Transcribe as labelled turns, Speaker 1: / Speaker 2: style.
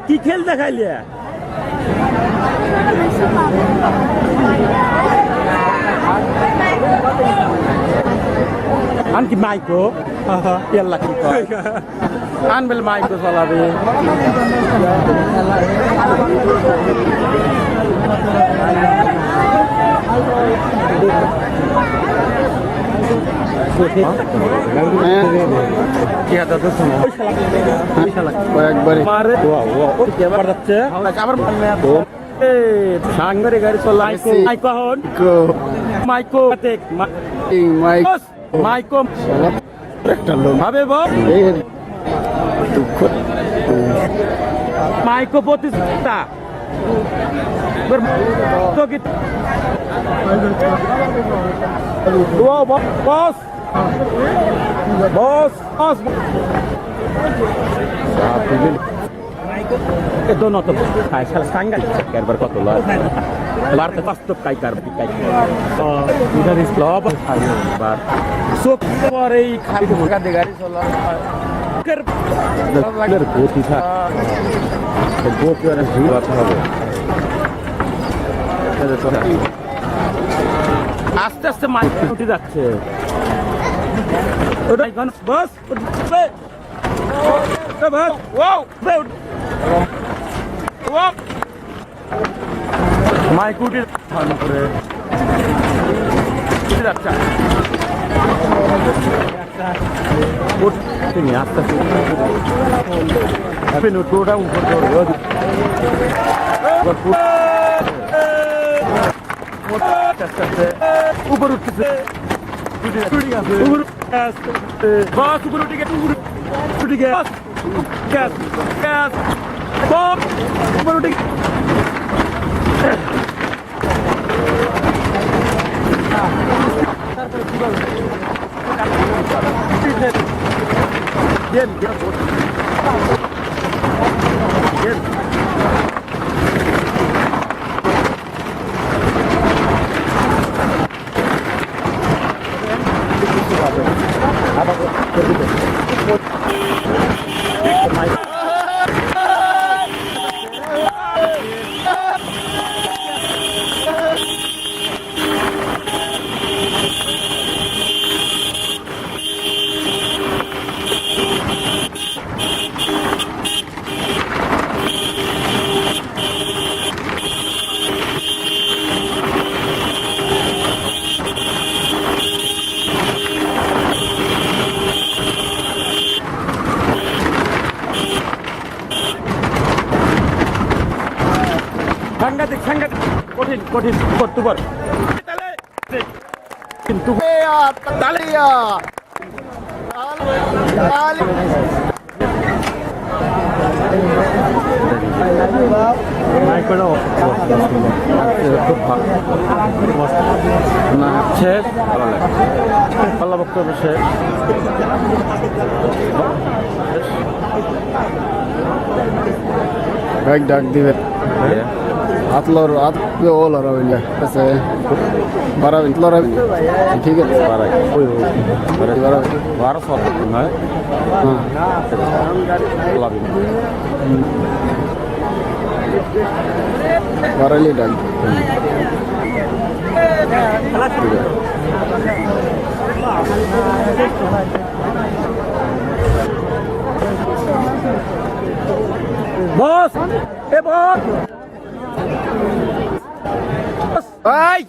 Speaker 1: কি খেল দেখাইলে আনকি মাইকো ইয়াল্লা কি কয় আনবেল মাইকো চালাবে সাংবারে গাড়ি চলাই মাইকো মাইকো একটা লোক ভাবে মাইকো প্রতিষ্ঠা বস বস বস दोनों तो सांगा कारबार कत बारते वास्तव काय कार इधर इस लॉब बार सोक पर এই খালি ঢোকা দে গাড়ি চলা कर লাগর গতি था तो बहुत यार भीड़ आता হবে আস্তে আস্তে মাইক উঠে যাচ্ছে ওটাই গান বস Wow! Wow! মাইক উঠে ধান করে যাচ্ছে তিনি আস্তে আস্তে টোটা উপর উপর উঠতেছে বাস উপর উঠে গেছে উঠে গেছে গ্যাস গ্যাস বম উপর উঠে সাংঘাতিক সাংঘাতিক কঠিন কঠিন করতে পার কিন্তু শেষ পাল্লা বক্তব্য শেষ ডাক দিবে আতলর আতলে ও লরাবেন আছে বারাবেন লরাবেন ঠিক আছে বারাই ওই বারাই 1200 নয় হ্যাঁ লাভিন বারাইলে ডাক বস এ বস ভাই